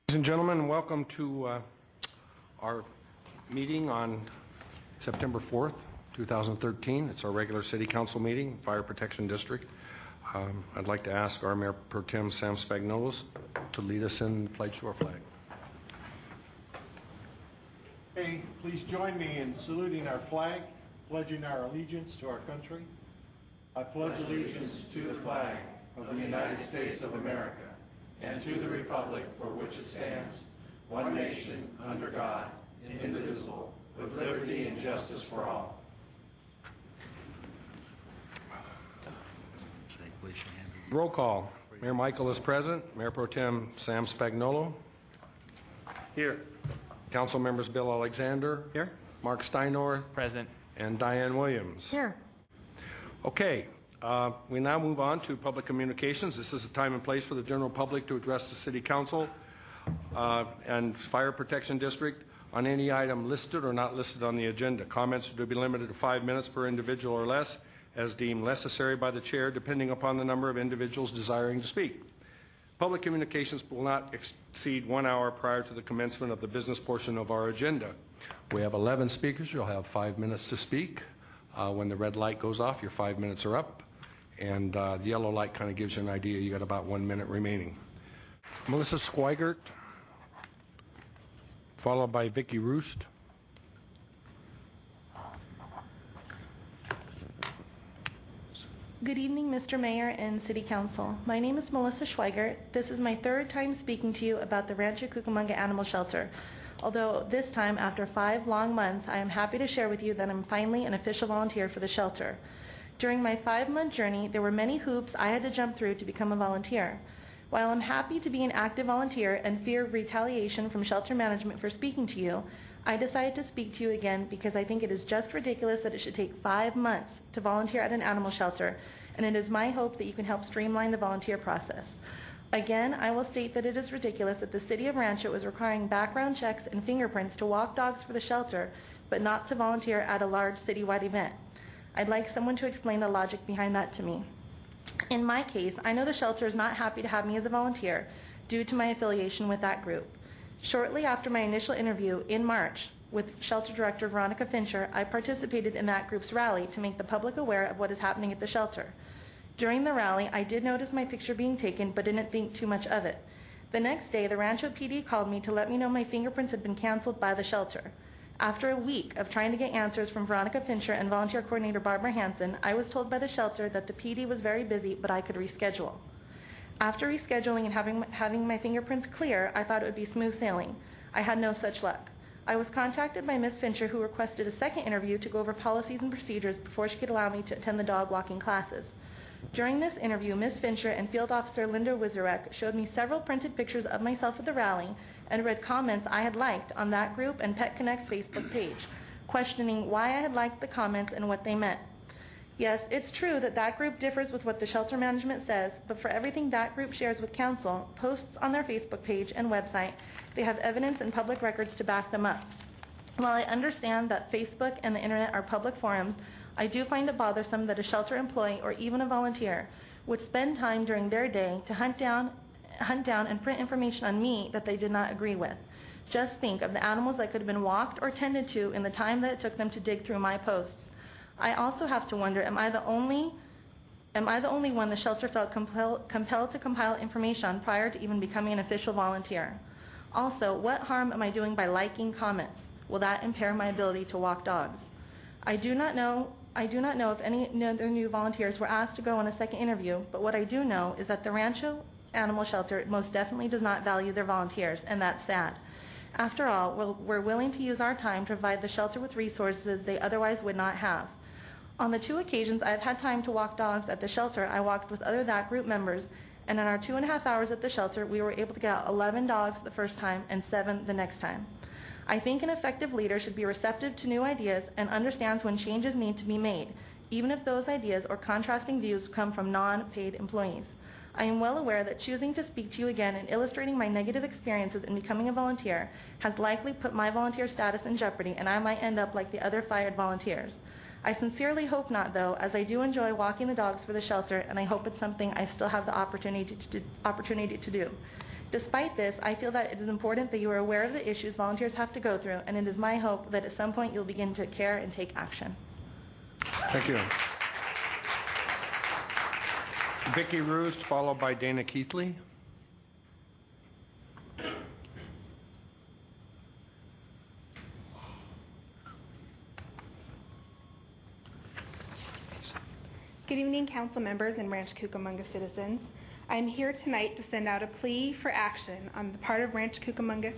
Ladies and gentlemen, welcome to our meeting on September 4th, 2013. It's our regular City Council meeting, Fire Protection District. I'd like to ask our Mayor Pro Tem Sam Spagnuolo to lead us in the pledge to our flag. Hey, please join me in saluting our flag, pledging our allegiance to our country. I pledge allegiance to the flag of the United States of America and to the republic for which it stands, one nation, under God, indivisible, with liberty and justice for all. Roll call. Mayor Michael is present. Mayor Pro Tem Sam Spagnuolo. Here. Council members Bill Alexander. Here. Mark Steinor. Present. And Diane Williams. Here. Okay. We now move on to public communications. This is a time and place for the general public to address the City Council and Fire Protection District on any item listed or not listed on the agenda. Comments are to be limited to 5 minutes per individual or less, as deemed necessary by the chair, depending upon the number of individuals desiring to speak. Public communications will not exceed 1 hour prior to the commencement of the business portion of our agenda. We have 11 speakers. You'll have 5 minutes to speak. When the red light goes off, your 5 minutes are up. And the yellow light kind of gives you an idea. You got about 1 minute remaining. Melissa Schweigert, followed by Vicki Roost. Good evening, Mr. Mayor and City Council. My name is Melissa Schweigert. This is my third time speaking to you about the Rancho Cucamonga Animal Shelter. Although this time, after 5 long months, I am happy to share with you that I'm finally an official volunteer for the shelter. During my 5-month journey, there were many hoops I had to jump through to become a volunteer. While I'm happy to be an active volunteer and fear retaliation from shelter management for speaking to you, I decided to speak to you again because I think it is just ridiculous that it should take 5 months to volunteer at an animal shelter, and it is my hope that you can help streamline the volunteer process. Again, I will state that it is ridiculous that the City of Rancho is requiring background checks and fingerprints to walk dogs for the shelter, but not to volunteer at a large citywide event. I'd like someone to explain the logic behind that to me. In my case, I know the shelter is not happy to have me as a volunteer due to my affiliation with that group. Shortly after my initial interview in March with Shelter Director Veronica Fincher, I participated in that group's rally to make the public aware of what is happening at the shelter. During the rally, I did notice my picture being taken, but didn't think too much of it. The next day, the Rancho PD called me to let me know my fingerprints had been canceled by the shelter. After a week of trying to get answers from Veronica Fincher and volunteer coordinator Barbara Hansen, I was told by the shelter that the PD was very busy, but I could reschedule. After rescheduling and having my fingerprints clear, I thought it would be smooth sailing. I had no such luck. I was contacted by Ms. Fincher, who requested a second interview to go over policies and procedures before she could allow me to attend the dog walking classes. During this interview, Ms. Fincher and Field Officer Linda Wizarek showed me several printed pictures of myself at the rally and read comments I had liked on that group and Pet Connect's Facebook page, questioning why I had liked the comments and what they meant. Yes, it's true that that group differs with what the shelter management says, but for everything that group shares with council, posts on their Facebook page and website, they have evidence and public records to back them up. While I understand that Facebook and the internet are public forums, I do find it bothersome that a shelter employee or even a volunteer would spend time during their day to hunt down and print information on me that they did not agree with. Just think of the animals that could have been walked or tended to in the time that it took them to dig through my posts. I also have to wonder, am I the only one the shelter felt compelled to compile information on prior to even becoming an official volunteer? Also, what harm am I doing by liking comments? Will that impair my ability to walk dogs? I do not know if any other new volunteers were asked to go on a second interview, but what I do know is that the Rancho Animal Shelter most definitely does not value their volunteers, and that's sad. After all, we're willing to use our time to provide the shelter with resources they otherwise would not have. On the 2 occasions I've had time to walk dogs at the shelter, I walked with other that group members, and in our 2.5 hours at the shelter, we were able to get out 11 dogs the first time and 7 the next time. I think an effective leader should be receptive to new ideas and understands when changes need to be made, even if those ideas or contrasting views come from non-paid employees. I am well aware that choosing to speak to you again and illustrating my negative experiences in becoming a volunteer has likely put my volunteer status in jeopardy, and I might end up like the other fired volunteers. I sincerely hope not, though, as I do enjoy walking the dogs for the shelter, and I hope it's something I still have the opportunity to do. Despite this, I feel that it is important that you are aware of the issues volunteers have to go through, and it is my hope that at some point you'll begin to care and take action. Thank you. Vicki Roost, followed by Dana Keithley. Good evening, council members and Rancho Cucamonga citizens. I'm here tonight to send out a plea for action on the part of Rancho Cucamonga,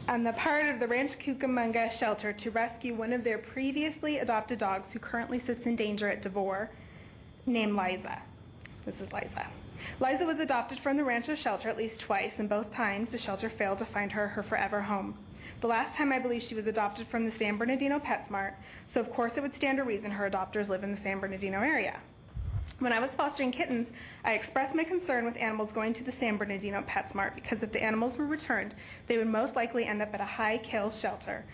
on the part of the Rancho Cucamonga shelter to rescue one of their previously adopted dogs who currently sits in danger at Devore, named Liza. This is Liza. Liza was adopted from the Rancho shelter at least twice, and both times the shelter failed to find her forever home. The last time I believe she was adopted from the San Bernardino PetSmart, so of course it would stand to reason her adopters live in the San Bernardino area. When I was fostering kittens, I expressed my concern with animals going to the San Bernardino PetSmart because if the animals were returned, they would most likely end up at a high-kill shelter,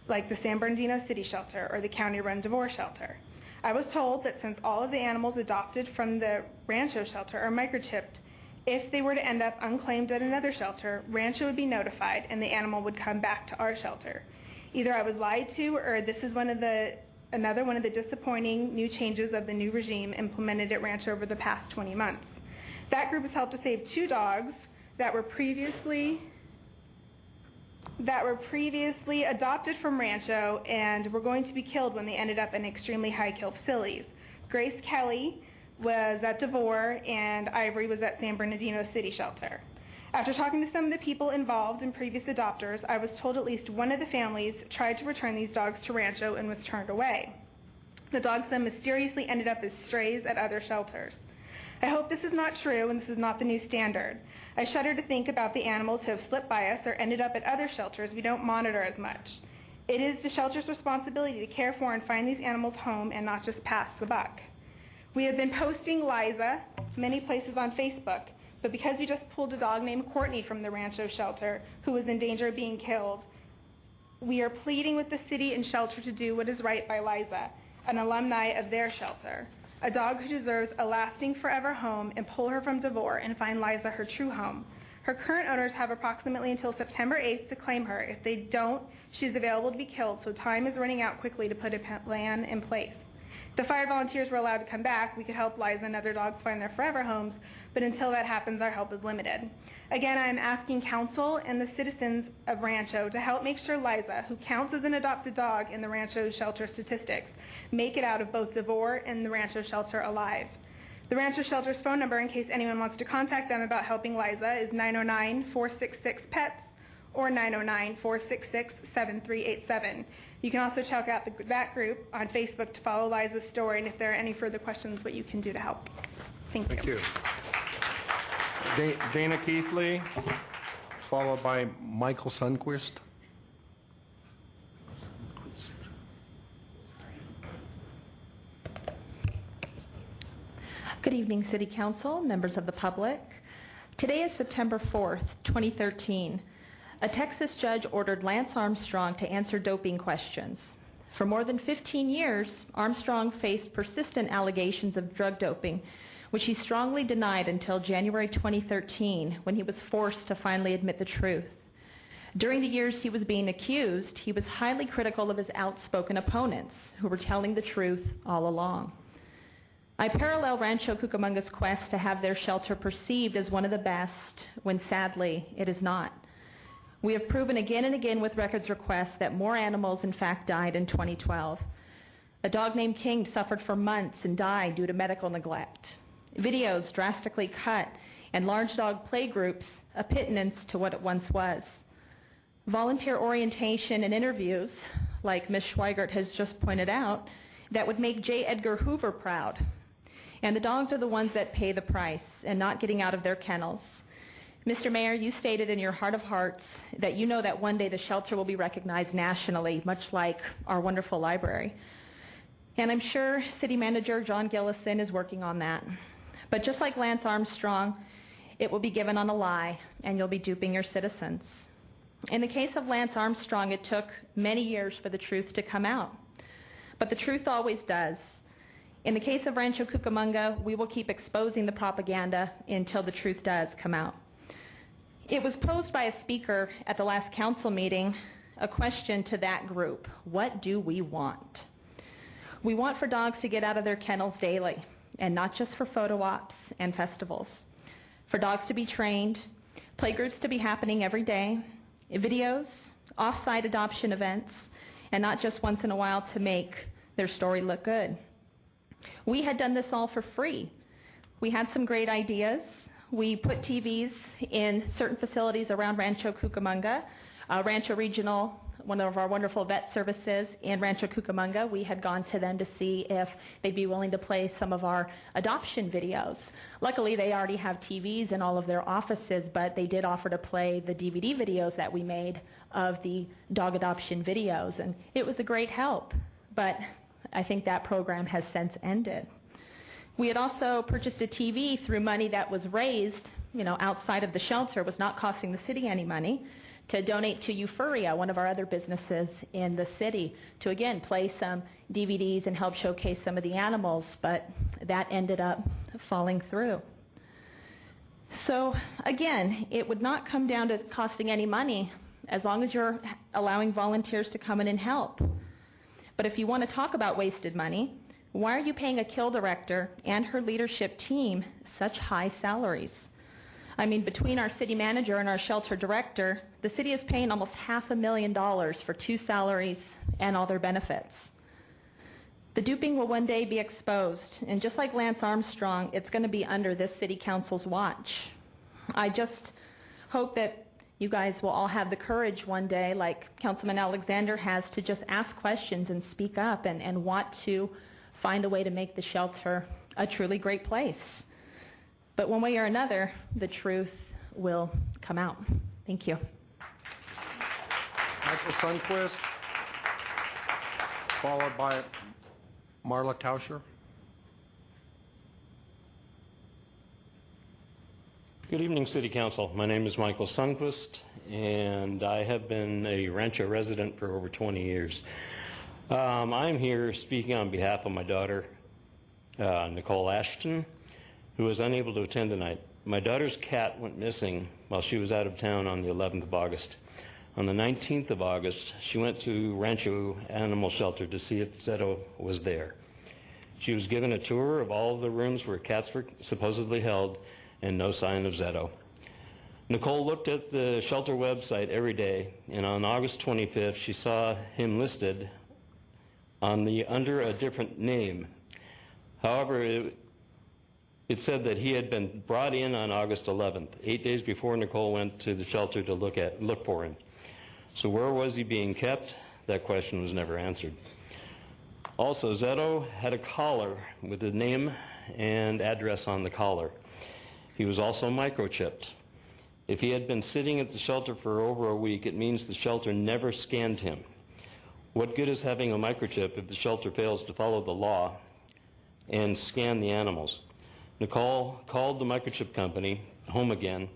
like the San Bernardino City Shelter or the county-run Devore Shelter. I was told that since all of the animals adopted from the Rancho shelter are microchipped, if they were to end up unclaimed at another shelter, Rancho would be notified and the animal would come back to our shelter. Either I was lied to or this is another one of the disappointing new changes of the new regime implemented at Rancho over the past 20 months. That group has helped to save 2 dogs that were previously adopted from Rancho and were going to be killed when they ended up in extremely high-kill facilities. Grace Kelly was at Devore and Ivory was at San Bernardino City Shelter. After talking to some of the people involved and previous adopters, I was told at least one of the families tried to return these dogs to Rancho and was turned away. The dogs then mysteriously ended up as strays at other shelters. I hope this is not true and this is not the new standard. I shudder to think about the animals who have slipped by us or ended up at other shelters we don't monitor as much. It is the shelter's responsibility to care for and find these animals home and not just pass the buck. We have been posting Liza many places on Facebook, but because we just pulled a dog named Courtney from the Rancho shelter who was in danger of being killed, we are pleading with the city and shelter to do what is right by Liza, an alumni of their shelter, a dog who deserves a lasting forever home, and pull her from Devore and find Liza her true home. Her current owners have approximately until September 8th to claim her. If they don't, she is available to be killed, so time is running out quickly to put a plan in place. If the fire volunteers were allowed to come back, we could help Liza and other dogs find their forever homes, but until that happens, our help is limited. Again, I am asking council and the citizens of Rancho to help make sure Liza, who counts as an adopted dog in the Rancho shelter statistics, make it out of both Devore and the Rancho shelter alive. The Rancho shelter's phone number, in case anyone wants to contact them about helping Liza, is 909-466-PETS or 909-466-7387. You can also check out that group on Facebook to follow Liza's story, and if there are any further questions, what you can do to help. Thank you. Dana Keithley, followed by Michael Sundquist. Good evening, City Council, members of the public. Today is September 4th, 2013. A Texas judge ordered Lance Armstrong to answer doping questions. For more than 15 years, Armstrong faced persistent allegations of drug doping, which he strongly denied until January 2013, when he was forced to finally admit the truth. During the years he was being accused, he was highly critical of his outspoken opponents, who were telling the truth all along. I parallel Rancho Cucamonga's quest to have their shelter perceived as one of the best, when sadly it is not. We have proven again and again with records requests that more animals in fact died in 2012. A dog named King suffered for months and died due to medical neglect. Videos drastically cut, and large dog play groups a pittance to what it once was. Volunteer orientation and interviews, like Ms. Schweigert has just pointed out, that would make J. Edgar Hoover proud. And the dogs are the ones that pay the price and not getting out of their kennels. Mr. Mayor, you stated in your heart of hearts that you know that one day the shelter will be recognized nationally, much like our wonderful library. And I'm sure City Manager John Gillison is working on that. But just like Lance Armstrong, it will be given on a lie, and you'll be duping your citizens. In the case of Lance Armstrong, it took many years for the truth to come out. But the truth always does. In the case of Rancho Cucamonga, we will keep exposing the propaganda until the truth does come out. It was posed by a speaker at the last council meeting, a question to that group: what do we want? We want for dogs to get out of their kennels daily, and not just for photo ops and festivals. For dogs to be trained, playgroups to be happening every day, videos, off-site adoption events, and not just once in a while to make their story look good. We had done this all for free. We had some great ideas. We put TVs in certain facilities around Rancho Cucamonga. Rancho Regional, one of our wonderful vet services in Rancho Cucamonga, we had gone to them to see if they'd be willing to play some of our adoption videos. Luckily, they already have TVs in all of their offices, but they did offer to play the DVD videos that we made of the dog adoption videos, and it was a great help. But I think that program has since ended. We had also purchased a TV through money that was raised, outside of the shelter, was not costing the city any money, to donate to Euphoria, one of our other businesses in the city, to again play some DVDs and help showcase some of the animals, but that ended up falling through. So again, it would not come down to costing any money as long as you're allowing volunteers to come in and help. But if you want to talk about wasted money, why are you paying a kill director and her leadership team such high salaries? I mean, between our city manager and our shelter director, the city is paying almost $500,000 for 2 salaries and all their benefits. The duping will one day be exposed, and just like Lance Armstrong, it's going to be under this city council's watch. I just hope that you guys will all have the courage one day, like Councilman Alexander has, to just ask questions and speak up and want to find a way to make the shelter a truly great place. But one way or another, the truth will come out. Thank you. Michael Sundquist, followed by Marla Tauscher. Good evening, City Council. My name is Michael Sundquist, and I have been a Rancho resident for over 20 years. I'm here speaking on behalf of my daughter, Nicole Ashton, who was unable to attend tonight. My daughter's cat went missing while she was out of town on the 11th of August. On the 19th of August, she went to Rancho Animal Shelter to see if Zeto was there. She was given a tour of all of the rooms where cats were supposedly held, and no sign of Zeto. Nicole looked at the shelter website every day, and on August 25th, she saw him listed under a different name. However, it said that he had been brought in on August 11th, 8 days before Nicole went to the shelter to look for him. So where was he being kept? That question was never answered. Also, Zeto had a collar with the name and address on the collar. He was also microchipped. If he had been sitting at the shelter for over a week, it means the shelter never scanned him. What good is having a microchip if the shelter fails to follow the law and scan the animals? Nicole called the microchip company home again,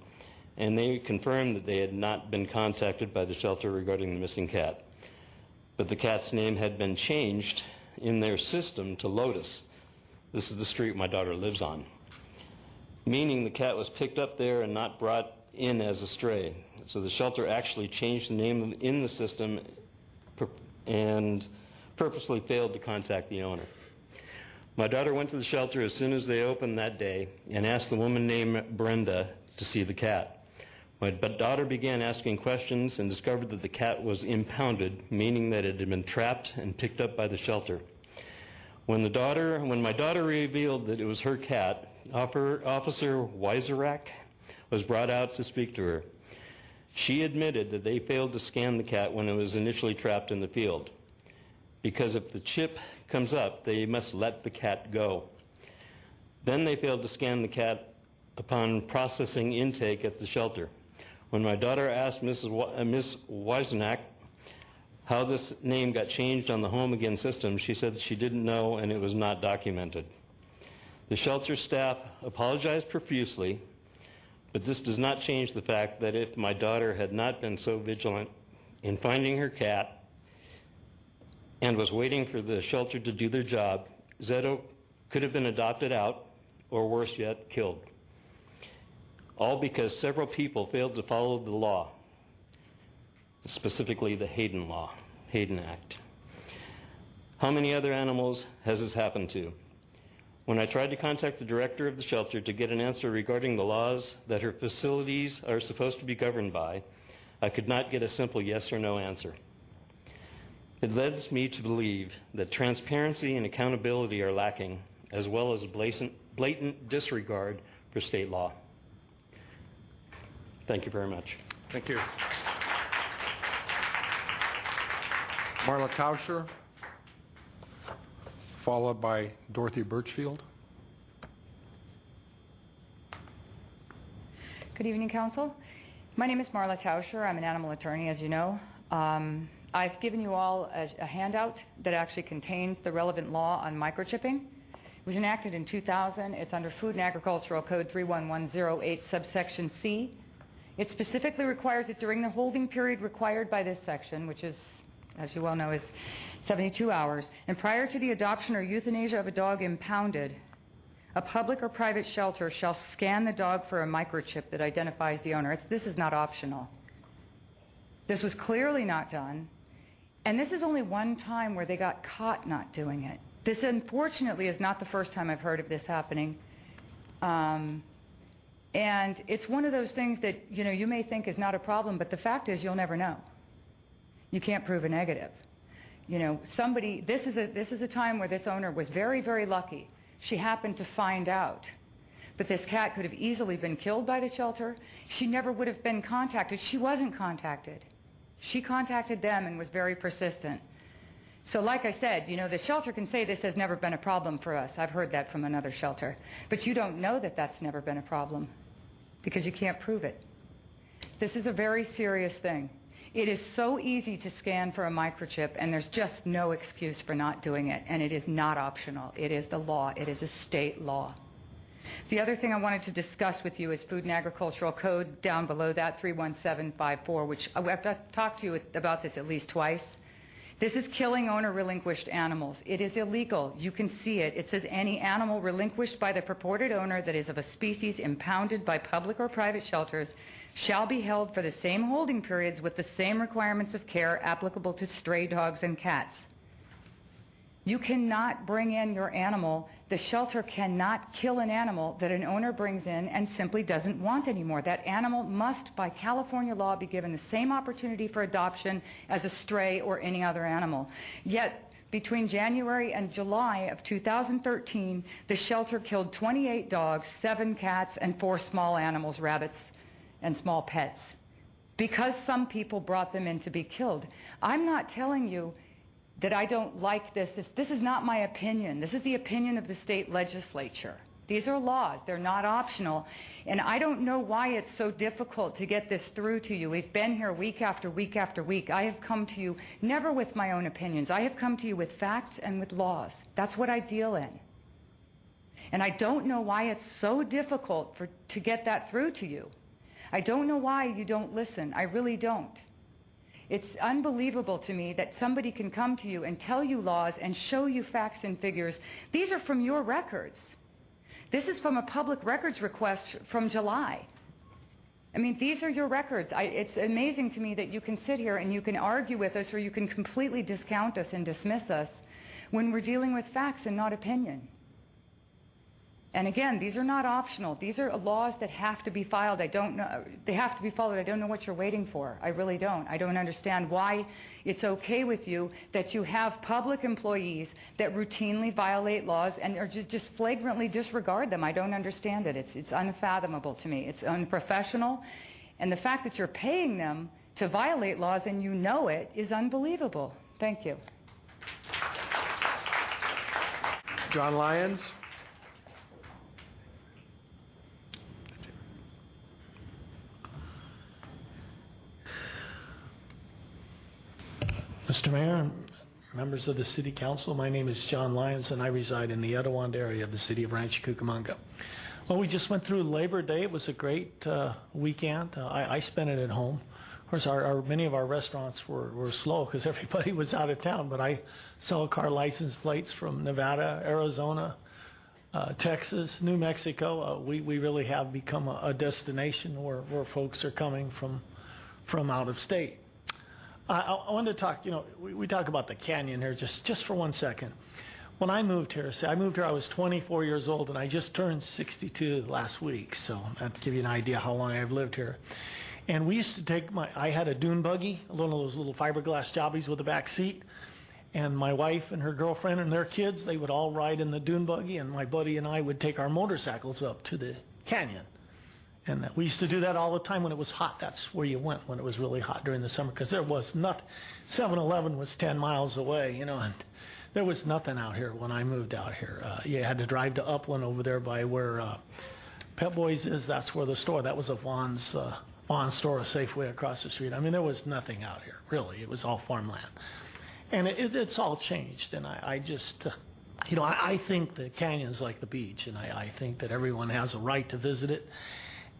and they confirmed that they had not been contacted by the shelter regarding the missing cat. But the cat's name had been changed in their system to Lotus. This is the street my daughter lives on, meaning the cat was picked up there and not brought in as a stray. So the shelter actually changed the name in the system and purposely failed to contact the owner. My daughter went to the shelter as soon as they opened that day and asked the woman named Brenda to see the cat. My daughter began asking questions and discovered that the cat was impounded, meaning that it had been trapped and picked up by the shelter. When my daughter revealed that it was her cat, Officer Weiserak was brought out to speak to her. She admitted that they failed to scan the cat when it was initially trapped in the field, because if the chip comes up, they must let the cat go. Then they failed to scan the cat upon processing intake at the shelter. When my daughter asked Miss Weisenak how this name got changed on the Home Again system, she said she didn't know and it was not documented. The shelter staff apologized profusely, but this does not change the fact that if my daughter had not been so vigilant in finding her cat and was waiting for the shelter to do their job, Zeto could have been adopted out, or worse yet, killed. All because several people failed to follow the law, specifically the Hayden Law, Hayden Act. How many other animals has this happened to? When I tried to contact the director of the shelter to get an answer regarding the laws that her facilities are supposed to be governed by, I could not get a simple yes or no answer. It leads me to believe that transparency and accountability are lacking, as well as blatant disregard for state law. Thank you very much. Thank you. Marla Tauscher, followed by Dorothy Birchfield. Good evening, Council. My name is Marla Tauscher. I'm an animal attorney, as you know. I've given you all a handout that actually contains the relevant law on microchipping. It was enacted in 2000. It's under Food and Agricultural Code 31108, subsection C. It specifically requires that during the holding period required by this section, which is, as you well know, is 72 hours, and prior to the adoption or euthanasia of a dog impounded, a public or private shelter shall scan the dog for a microchip that identifies the owner. This is not optional. This was clearly not done, and this is only one time where they got caught not doing it. This, unfortunately, is not the first time I've heard of this happening. And it's one of those things that, you may think is not a problem, but the fact is you'll never know. You can't prove a negative. This is a time where this owner was very, very lucky. She happened to find out. But this cat could have easily been killed by the shelter. She never would have been contacted. She wasn't contacted. She contacted them and was very persistent. So like I said, the shelter can say this has never been a problem for us. I've heard that from another shelter. But you don't know that that's never been a problem because you can't prove it. This is a very serious thing. It is so easy to scan for a microchip, and there's just no excuse for not doing it, and it is not optional. It is the law. It is a state law. The other thing I wanted to discuss with you is Food and Agricultural Code down below that, 31754, which I've talked to you about this at least twice. This is killing owner-relinquished animals. It is illegal. You can see it. It says any animal relinquished by the purported owner that is of a species impounded by public or private shelters shall be held for the same holding periods with the same requirements of care applicable to stray dogs and cats. You cannot bring in your animal. The shelter cannot kill an animal that an owner brings in and simply doesn't want anymore. That animal must, by California law, be given the same opportunity for adoption as a stray or any other animal. Yet, between January and July of 2013, the shelter killed 28 dogs, 7 cats, and 4 small animals, rabbits, and small pets, because some people brought them in to be killed. I'm not telling you that I don't like this. This is not my opinion. This is the opinion of the state legislature. These are laws. They're not optional. And I don't know why it's so difficult to get this through to you. We've been here week after week after week. I have come to you never with my own opinions. I have come to you with facts and with laws. That's what I deal in. And I don't know why it's so difficult to get that through to you. I don't know why you don't listen. I really don't. It's unbelievable to me that somebody can come to you and tell you laws and show you facts and figures. These are from your records. This is from a public records request from July. I mean, these are your records. It's amazing to me that you can sit here and you can argue with us, or you can completely discount us and dismiss us when we're dealing with facts and not opinion. And again, these are not optional. These are laws that have to be filed. I don't know. They have to be followed. I don't know what you're waiting for. I really don't. I don't understand why it's okay with you that you have public employees that routinely violate laws and or just flagrantly disregard them. I don't understand it. It's unfathomable to me. It's unprofessional. And the fact that you're paying them to violate laws and you know it is unbelievable. Thank you. John Lyons. Mr. Mayor, members of the City Council, my name is John Lyons and I reside in the Etowah area of the City of Rancho Cucamonga. Well, we just went through Labor Day. It was a great weekend. I spent it at home. Of course, many of our restaurants were slow because everybody was out of town, but I saw car license plates from Nevada, Arizona, Texas, New Mexico, we really have become a destination where folks are coming from out of state. I wanted to talk, we talk about the canyon here just for 1 second. When I moved here, I was 24 years old, and I just turned 62 last week, so that to give you an idea how long I've lived here. And we used to take I had a dune buggy, one of those little fiberglass jobbies with a back seat, and my wife and her girlfriend and their kids, they would all ride in the dune buggy, and my buddy and I would take our motorcycles up to the canyon. And we used to do that all the time when it was hot. That's where you went when it was really hot during the summer, because there was nothing. 7-Eleven was 10 miles away, and there was nothing out here when I moved out here. You had to drive to Upland over there by where Pep Boys is. That's where the store, that was a Vaughn's store, a Safeway across the street. I mean, there was nothing out here, really. It was all farmland. And it's all changed, and I just, I think the canyon's like the beach, and I think that everyone has a right to visit it.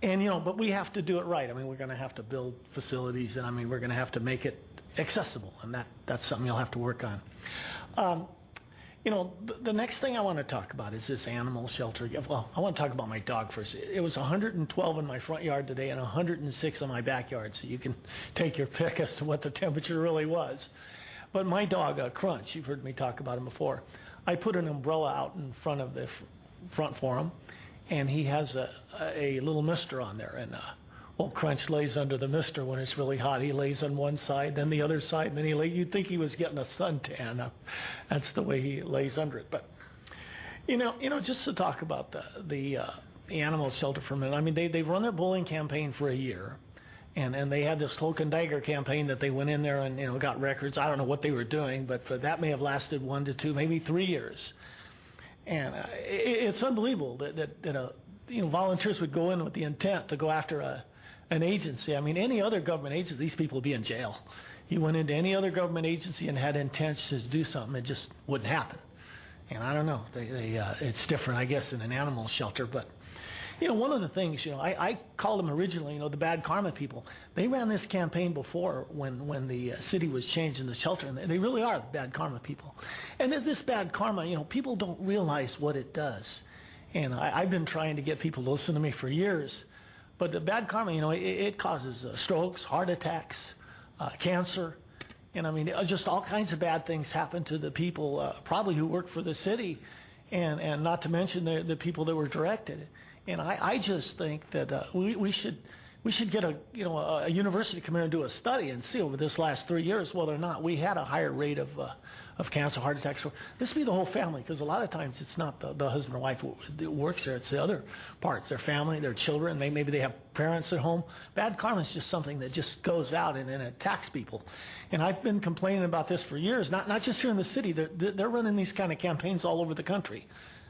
And, but we have to do it right. I mean, we're going to have to build facilities, and I mean, we're going to have to make it accessible, and that's something you'll have to work on. The next thing I want to talk about is this animal shelter. Well, I want to talk about my dog first. It was 112 in my front yard today and 106 in my backyard, so you can take your pick as to what the temperature really was. But my dog, Crunch, you've heard me talk about him before. I put an umbrella out in front of the front for him, and he has a little mister on there. And well, Crunch lays under the mister when it's really hot. He lays on one side, then the other side, and then you'd think he was getting a suntan. That's the way he lays under it. But just to talk about the animal shelter for a minute. I mean, they've run their bullying campaign for a year. And they had this cloak and dagger campaign that they went in there and got records. I don't know what they were doing, but that may have lasted 1 to 2, maybe 3 years. And it's unbelievable that volunteers would go in with the intent to go after an agency. I mean, any other government agency, these people would be in jail. You went into any other government agency and had intentions to do something, it just wouldn't happen. And I don't know, it's different, I guess, in an animal shelter, but. One of the things, I called them originally, the bad karma people. They ran this campaign before when the city was changing the shelter, and they really are bad karma people. And this bad karma, people don't realize what it does. And I've been trying to get people to listen to me for years. But the bad karma, it causes strokes, heart attacks, cancer. And I mean, just all kinds of bad things happen to the people probably who work for the city, and not to mention the people that were directed. And I just think that we should get a university to come here and do a study and see over this last 3 years whether or not we had a higher rate of cancer, heart attacks. So this would be the whole family, because a lot of times it's not the husband or wife who works there, it's the other parts, their family, their children. Maybe they have parents at home. Bad karma is just something that just goes out and attacks people. And I've been complaining about this for years, not just here in the city. They're running these kind of campaigns all over the country.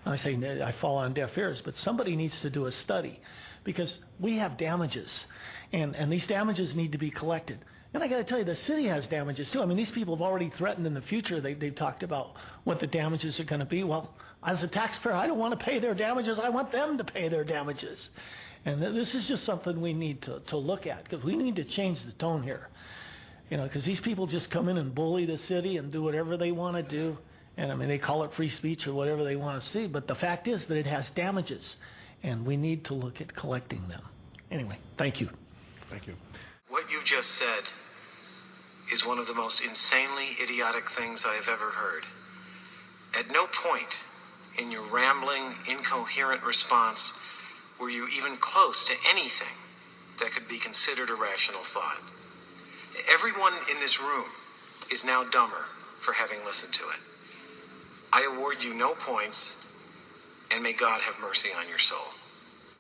I say I fall on deaf ears, but somebody needs to do a study, because we have damages, and these damages need to be collected. And I got to tell you, the city has damages too. I mean, these people have already threatened in the future. They've talked about what the damages are going to be. Well, as a taxpayer, I don't want to pay their damages. I want them to pay their damages. And this is just something we need to look at, because we need to change the tone here. Because these people just come in and bully the city and do whatever they want to do. And I mean, they call it free speech or whatever they want to see, but the fact is that it has damages, and we need to look at collecting them. Anyway, thank you. Thank you. What you just said is one of the most insanely idiotic things I have ever heard. At no point in your rambling, incoherent response were you even close to anything that could be considered a rational thought. Everyone in this room is now dumber for having listened to it. I award you no points, and may God have mercy on your soul.